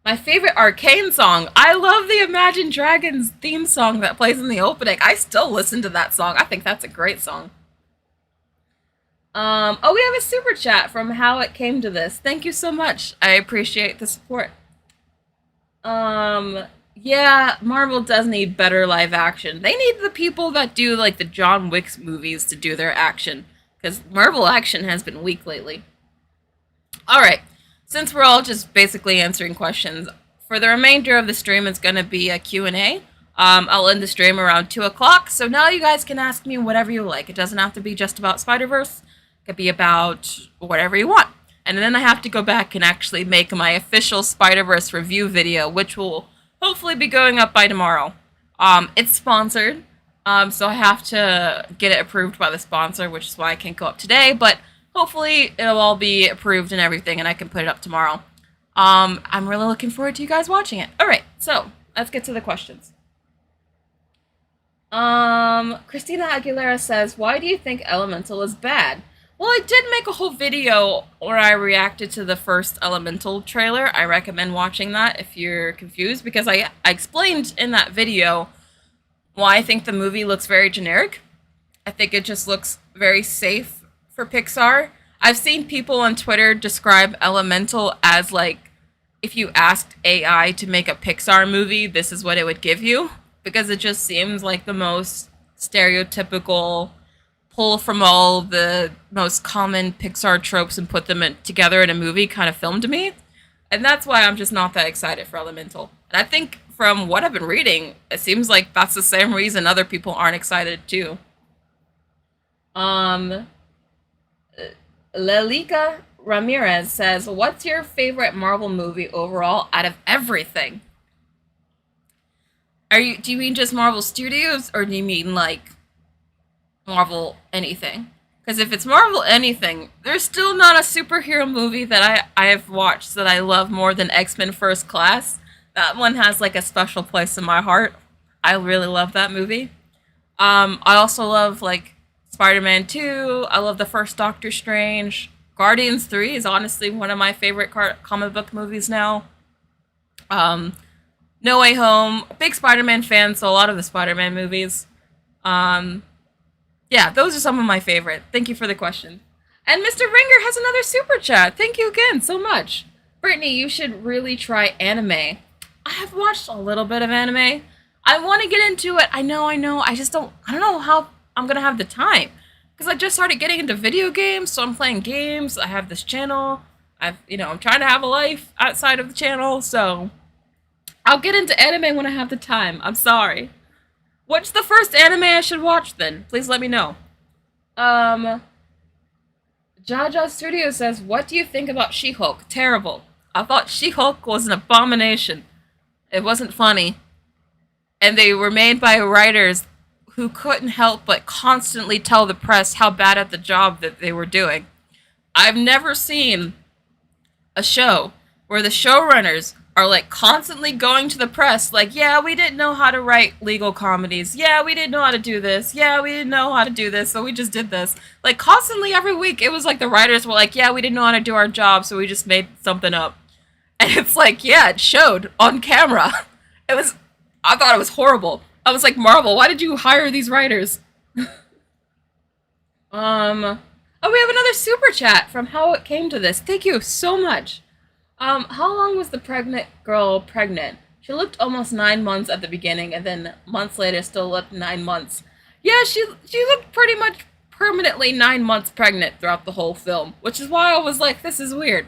S1: My favorite Arcane song. I love the Imagine Dragons theme song that plays in the opening. I still listen to that song. I think that's a great song. Oh, we have a super chat from How It Came to This. Thank you so much. I appreciate the support. Yeah, Marvel does need better live action. They need the people that do like the John Wick movies to do their action, because Marvel action has been weak lately. Alright, since we're all just basically answering questions, for the remainder of the stream it's going to be a Q&A. I'll end the stream around 2 o'clock, so now you guys can ask me whatever you like. It doesn't have to be just about Spider-Verse. It could be about whatever you want. And then I have to go back and actually make my official Spider-Verse review video, which will hopefully be going up by tomorrow. It's sponsored, so I have to get it approved by the sponsor, which is why I can't go up today, but hopefully it'll all be approved and everything, and I can put it up tomorrow. I'm really looking forward to you guys watching it. Alright, so, let's get to the questions. Christina Aguilera says, why do you think Elemental is bad? Well, I did make a whole video where I reacted to the first Elemental trailer. I recommend watching that if you're confused, because I explained in that video why I think the movie looks very generic. I think it just looks very safe for Pixar. I've seen people on Twitter describe Elemental as like, if you asked AI to make a Pixar movie, this is what it would give you, because it just seems like the most stereotypical pull from all the most common Pixar tropes and put them together in a movie kind of film to me. And that's why I'm just not that excited for Elemental. And I think from what I've been reading, it seems like that's the same reason other people aren't excited too. Lelica Ramirez says, what's your favorite Marvel movie overall out of everything? Do you mean just Marvel Studios, or do you mean like Marvel anything? Because if it's Marvel anything, there's still not a superhero movie that I have watched that I love more than X-Men First Class. That one has like a special place in my heart. I really love that movie. I also love like Spider-Man 2. I love the first Doctor Strange. Guardians 3 is honestly one of my favorite comic book movies now. No Way Home. Big Spider-Man fan, so a lot of the Spider-Man movies. Yeah, those are some of my favorite. Thank you for the question. And Mr. Ringer has another super chat. Thank you again so much. Brittany, you should really try anime. I have watched a little bit of anime. I want to get into it. I know. I don't know how I'm going to have the time. Because I just started getting into video games, so I'm playing games. I have this channel. I'm trying to have a life outside of the channel, so I'll get into anime when I have the time. I'm sorry. What's the first anime I should watch then? Please let me know. Jaja Studio says, what do you think about She-Hulk? Terrible. I thought She-Hulk was an abomination. It wasn't funny. And they were made by writers who couldn't help but constantly tell the press how bad at the job that they were doing. I've never seen a show where the showrunners are like constantly going to the press like, yeah, we didn't know how to write legal comedies. Yeah, we didn't know how to do this. Yeah, we didn't know how to do this, so we just did this. Like constantly every week, it was like the writers were like, yeah, we didn't know how to do our job, so we just made something up. And it's like, yeah, it showed on camera. I thought it was horrible. I was like, Marvel, why did you hire these writers? Oh Oh, we have another super chat from How It Came to This. Thank you so much. How long was the pregnant girl pregnant? She looked almost 9 months at the beginning, and then months later still looked 9 months. Yeah, she looked pretty much permanently 9 months pregnant throughout the whole film, which is why I was like, this is weird.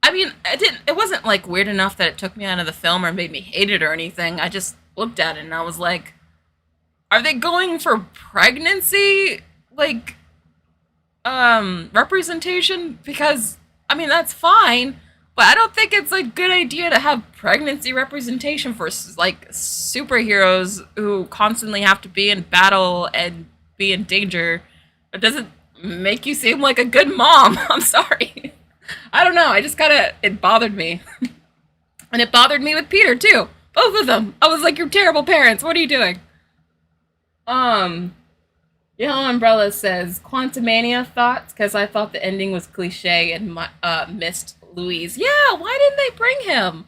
S1: I mean, it wasn't like weird enough that it took me out of the film or made me hate it or anything. I just looked at it and I was like, are they going for pregnancy like representation? Because I mean, that's fine, but I don't think it's a good idea to have pregnancy representation for like superheroes who constantly have to be in battle and be in danger. It doesn't make you seem like a good mom. I'm sorry. I don't know. I just gotta. It bothered me, and it bothered me with Peter too. Both of them. I was like, "You're terrible parents. What are you doing?" Um, Yellow Umbrella says Quantumania thoughts because I thought the ending was cliche and missed Louise. Yeah, why didn't they bring him?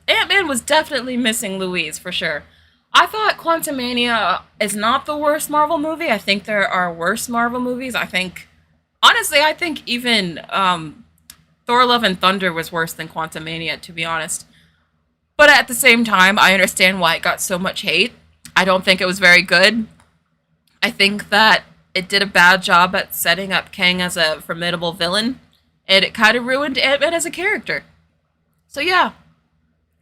S1: Ant-Man was definitely missing Louise for sure. I thought Quantumania is not the worst Marvel movie. I think there are worse Marvel movies. I think even Thor: Love and Thunder was worse than Quantumania, to be honest. But at the same time, I understand why it got so much hate. I don't think it was very good. I think that it did a bad job at setting up Kang as a formidable villain, and it kind of ruined Ant-Man as a character. So yeah,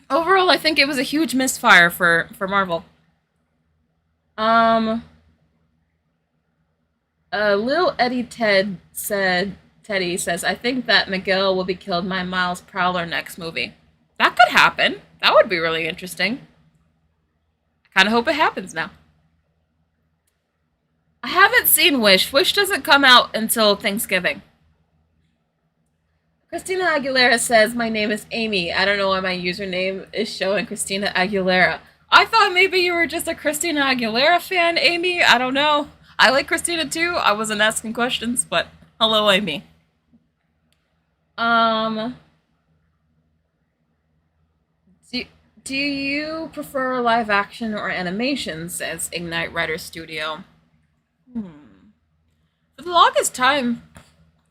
S1: overall, I think it was a huge misfire for Marvel. Um, Lil Eddie Teddy says, I think that Miguel will be killed by Miles Prowler next movie. That could happen. That would be really interesting. I kind of hope it happens now. I haven't seen Wish. Wish doesn't come out until Thanksgiving. Christina Aguilera says, my name is Amy. I don't know why my username is showing Christina Aguilera. I thought maybe you were just a Christina Aguilera fan, Amy. I don't know. I like Christina too. I wasn't asking questions, but hello, Amy. Um, do, do you prefer live action or animation? Says Ignite Writer Studio. For the longest time,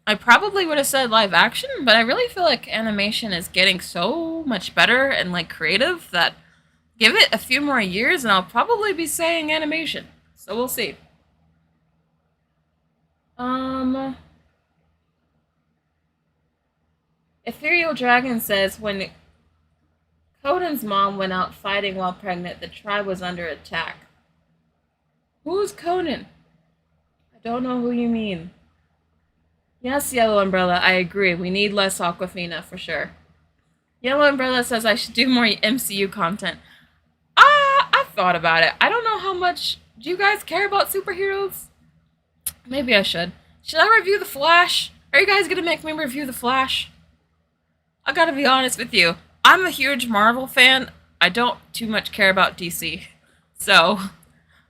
S1: I probably would have said live action, but I really feel like animation is getting so much better and like creative that give it a few more years and I'll probably be saying animation. So we'll see. Um, Ethereal Dragon says when Conan's mom went out fighting while pregnant, the tribe was under attack. Who's Conan? I don't know who you mean. Yes, Yellow Umbrella, I agree. We need less Aquafina for sure. Yellow Umbrella says I should do more MCU content. I've thought about it. I don't know how much. Do you guys care about superheroes? Maybe I should. Should I review The Flash? Are you guys gonna make me review The Flash? I gotta be honest with you. I'm a huge Marvel fan. I don't too much care about DC. So,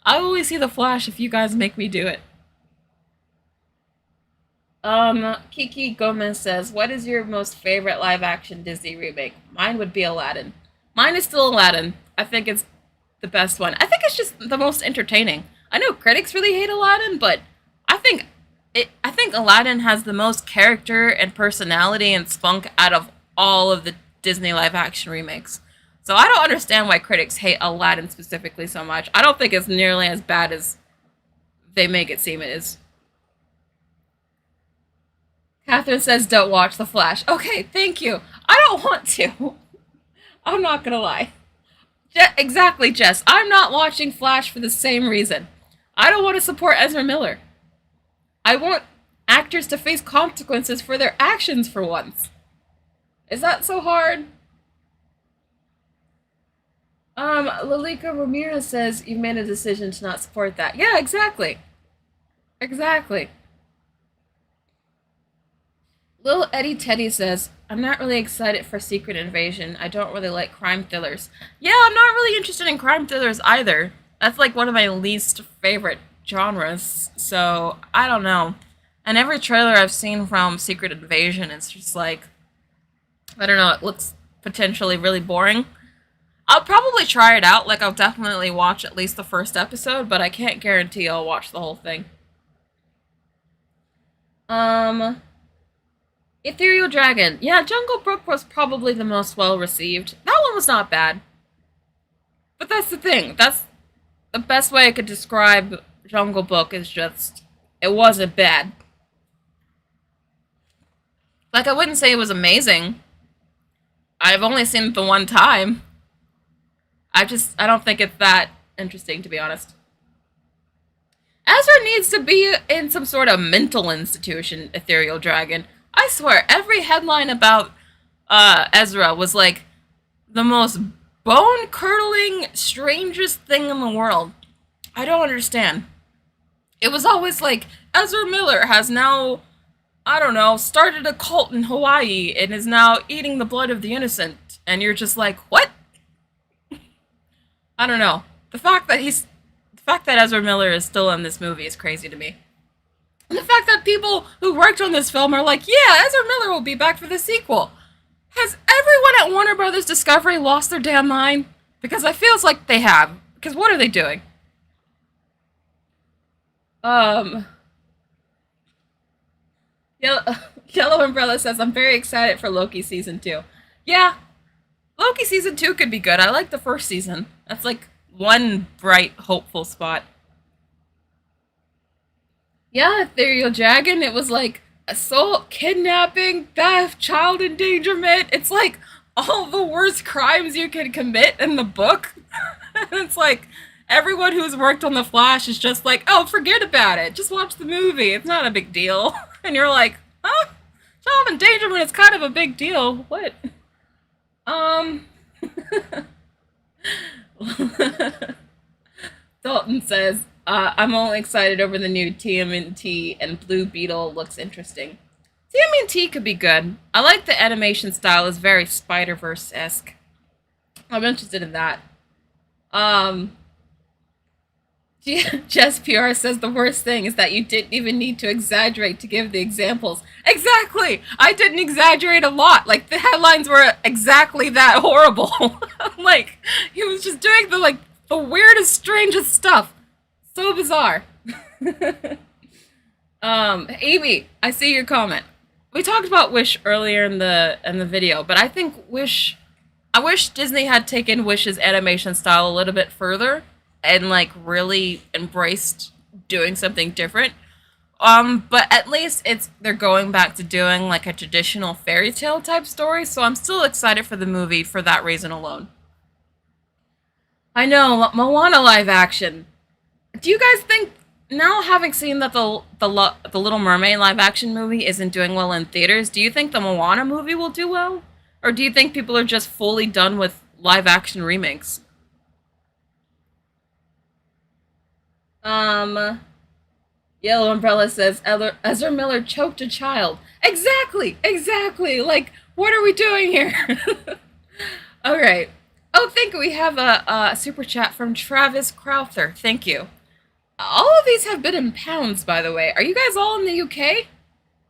S1: I will only see The Flash if you guys make me do it. Kiki Gomez says, what is your most favorite live action Disney remake? Mine would be Aladdin. Mine is still Aladdin. I think it's the best one. I think it's just the most entertaining. I know critics really hate Aladdin, but I think Aladdin has the most character and personality and spunk out of all of the Disney live action remakes. So I don't understand why critics hate Aladdin specifically so much. I don't think it's nearly as bad as they make it seem it is. Catherine says, don't watch The Flash. Okay, thank you. I don't want to. I'm not gonna lie. Exactly, Jess. I'm not watching Flash for the same reason. I don't want to support Ezra Miller. I want actors to face consequences for their actions for once. Is that so hard? Lalika Ramirez says, you've made a decision to not support that. Yeah, exactly. Exactly. Lil Eddie Teddy says, I'm not really excited for Secret Invasion. I don't really like crime thrillers. Yeah, I'm not really interested in crime thrillers either. That's like one of my least favorite genres. So, I don't know. And every trailer I've seen from Secret Invasion, it's just like, I don't know, it looks potentially really boring. I'll probably try it out. Like, I'll definitely watch at least the first episode, but I can't guarantee I'll watch the whole thing. Um, Ethereal Dragon. Yeah, Jungle Book was probably the most well received. That one was not bad. But that's the thing. That's the best way I could describe Jungle Book is just it wasn't bad. Like I wouldn't say it was amazing. I've only seen it the one time. I don't think it's that interesting to be honest. Ezra needs to be in some sort of mental institution, Ethereal Dragon. I swear, every headline about Ezra was like the most bone curdling, strangest thing in the world. I don't understand. It was always like Ezra Miller has now, I don't know, started a cult in Hawaii and is now eating the blood of the innocent. And you're just like, what? I don't know. The fact that Ezra Miller is still in this movie is crazy to me. And the fact that people who worked on this film are like, yeah, Ezra Miller will be back for the sequel. Has everyone at Warner Brothers Discovery lost their damn mind? Because I feels like they have. Because what are they doing? Um, Yellow, Yellow Umbrella says, I'm very excited for Loki season 2. Yeah, Loki season 2 could be good. I like the first season. That's like one bright, hopeful spot. Yeah, Ethereal Dragon, it was like assault, kidnapping, theft, child endangerment. It's like all the worst crimes you can commit in the book. It's like everyone who's worked on The Flash is just like, oh, forget about it. Just watch the movie. It's not a big deal. And you're like, huh? Child endangerment is kind of a big deal. What? Um. Dalton says, I'm only excited over the new TMNT and Blue Beetle looks interesting. TMNT could be good. I like the animation style. It's very Spider-Verse-esque. I'm interested in that. Um, Jess PR says the worst thing is that you didn't even need to exaggerate to give the examples. Exactly! I didn't exaggerate a lot. Like, the headlines were exactly that horrible. Like, he was just doing the weirdest, strangest stuff. So bizarre. Amy, I see your comment. We talked about Wish earlier in the video, but I wish Disney had taken Wish's animation style a little bit further and like really embraced doing something different. But at least they're going back to doing like a traditional fairy tale type story, so I'm still excited for the movie for that reason alone. I know, Moana live action. Do you guys think now having seen that the Little Mermaid live action movie isn't doing well in theaters, do you think the Moana movie will do well? Or do you think people are just fully done with live action remakes? Um Yellow Umbrella says Ezra Miller choked a child. Exactly, exactly. Like, what are we doing here? All right. Oh, thank you. We have a super chat from Travis Crowther. Thank you. All of these have been in pounds, by the way. Are you guys all in the UK?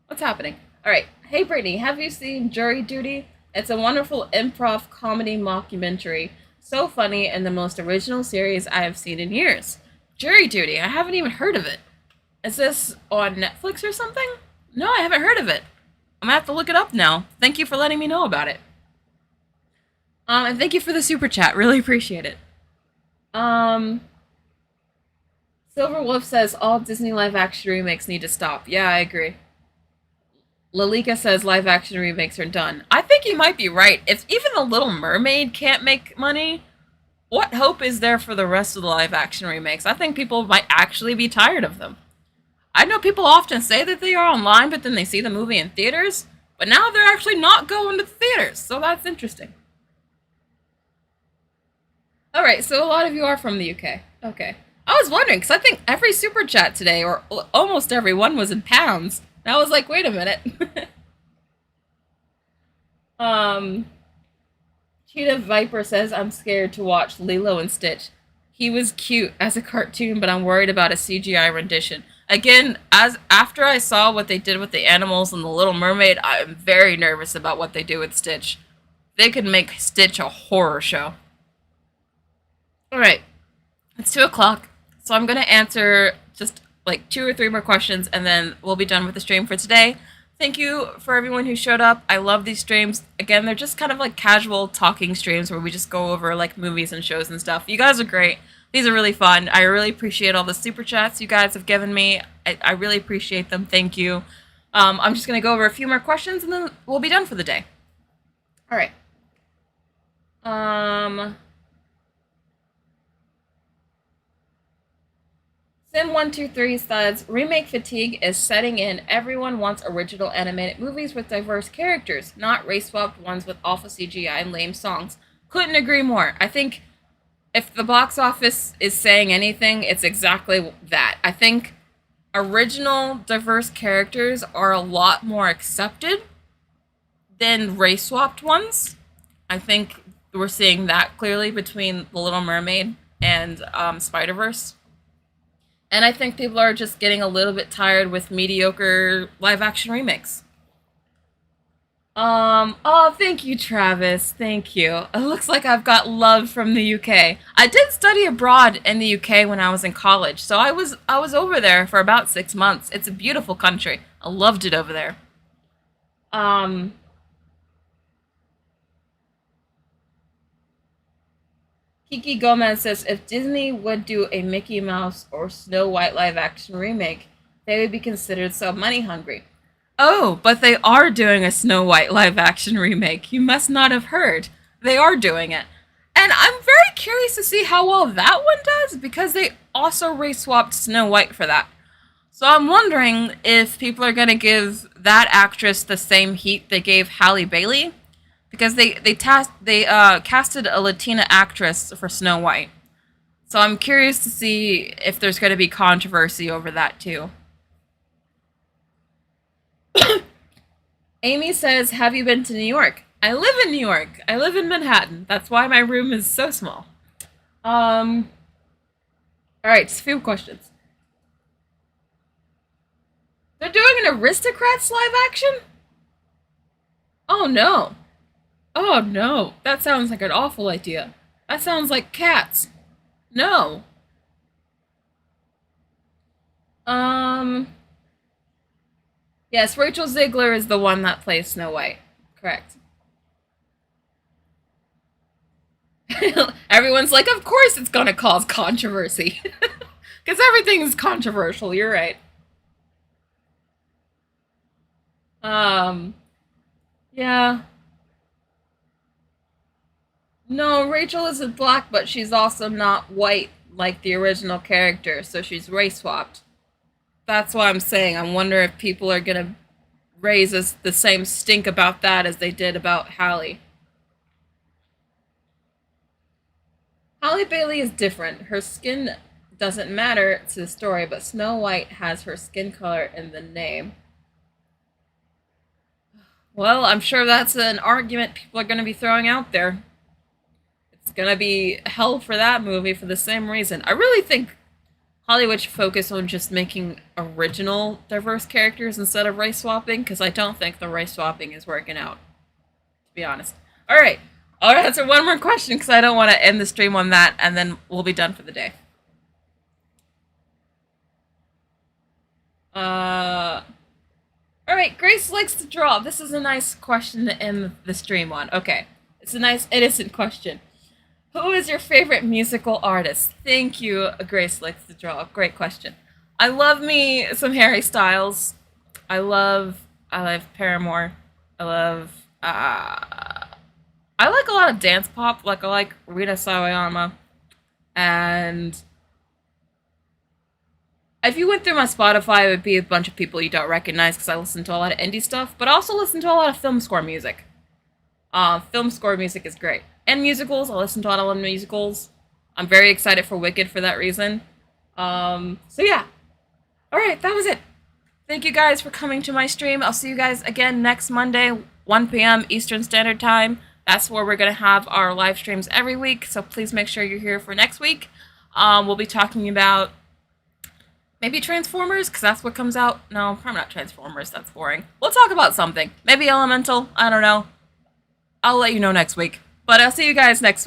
S1: What's happening? All right. Hey, Brittany, have you seen Jury Duty? It's a wonderful improv comedy mockumentary. So funny and the most original series I have seen in years. Jury Duty. I haven't even heard of it. Is this on Netflix or something? No, I haven't heard of it. I'm gonna have to look it up now. Thank you for letting me know about it. And thank you for the super chat. Really appreciate it. Um, Silver Wolf says all Disney live action remakes need to stop. Yeah, I agree. Lalika says live action remakes are done. I think you might be right. If even The Little Mermaid can't make money, what hope is there for the rest of the live action remakes? I think people might actually be tired of them. I know people often say that they are online, but then they see the movie in theaters. But now they're actually not going to the theaters, so that's interesting. Alright, so a lot of you are from the UK. Okay. I was wondering, because I think every super chat today, or almost every one, was in pounds. And I was like, wait a minute. um, Cheetah Viper says, I'm scared to watch Lilo and Stitch. He was cute as a cartoon, but I'm worried about a CGI rendition. Again, after I saw what they did with the animals and the Little Mermaid, I'm very nervous about what they do with Stitch. They could make Stitch a horror show. Alright, it's 2 o'clock, so I'm going to answer just like 2 or 3 more questions, and then we'll be done with the stream for today. Thank you for everyone who showed up. I love these streams. Again, they're just kind of like casual talking streams where we just go over like movies and shows and stuff. You guys are great. These are really fun. I really appreciate all the super chats you guys have given me. I really appreciate them. Thank you. I'm just going to go over a few more questions and then we'll be done for the day. All right. Sim123 says, remake fatigue is setting in. Everyone wants original animated movies with diverse characters, not race-swapped ones with awful CGI and lame songs. Couldn't agree more. I think if the box office is saying anything, it's exactly that. I think original diverse characters are a lot more accepted than race-swapped ones. I think we're seeing that clearly between The Little Mermaid and Spiderverse. And I think people are just getting a little bit tired with mediocre live-action remakes. Oh, thank you, Travis. Thank you. It looks like I've got love from the UK. I did study abroad in the UK when I was in college, so I was over there for about 6 months. It's a beautiful country. I loved it over there. Kiki Gomez says, if Disney would do a Mickey Mouse or Snow White live-action remake, they would be considered so money-hungry. Oh, but they are doing a Snow White live-action remake. You must not have heard. They are doing it. And I'm very curious to see how well that one does, because they also race-swapped Snow White for that. So I'm wondering if people are going to give that actress the same heat they gave Halle Bailey, because they casted a Latina actress for Snow White. So I'm curious to see if there's going to be controversy over that too. Amy says, have you been to New York? I live in New York. I live in Manhattan. That's why my room is so small. Alright, just a few questions. They're doing an Aristocrats live action? Oh no. Oh no. That sounds like an awful idea. That sounds like Cats. No. Yes, Rachel Ziegler is the one that plays Snow White. Correct. Everyone's like, of course it's gonna cause controversy. Because everything is controversial, you're right. Yeah. No, Rachel isn't black, but she's also not white like the original character, so she's race swapped. That's why I'm saying I wonder if people are gonna raise the same stink about that as they did about Halle. Halle Bailey is different. Her skin doesn't matter to the story, but Snow White has her skin color in the name. Well, I'm sure that's an argument people are going to be throwing out there. It's going to be hell for that movie for the same reason. I really think Hollywood should focus on just making original diverse characters instead of race swapping, because I don't think the race swapping is working out, to be honest. Alright, I'll answer one more question because I don't want to end the stream on that, and then we'll be done for the day. Alright, Grace likes to draw. This is a nice question to end the stream on. Okay, it's a nice, innocent question. Who is your favorite musical artist? Thank you, Grace likes to draw. Great question. I love me some Harry Styles. I love Paramore. I like a lot of dance pop. Like, I like Rita Sawayama. And if you went through my Spotify, it would be a bunch of people you don't recognize because I listen to a lot of indie stuff, but I also listen to a lot of film score music. Film score music is great. And musicals. I listen to a lot of musicals. I'm very excited for Wicked for that reason. So yeah. Alright, that was it. Thank you guys for coming to my stream. I'll see you guys again next Monday, 1 p.m. Eastern Standard Time. That's where we're going to have our live streams every week, so please make sure you're here for next week. We'll be talking about maybe Transformers, because that's what comes out. No, probably not Transformers. That's boring. We'll talk about something. Maybe Elemental. I don't know. I'll let you know next week. But I'll see you guys next week.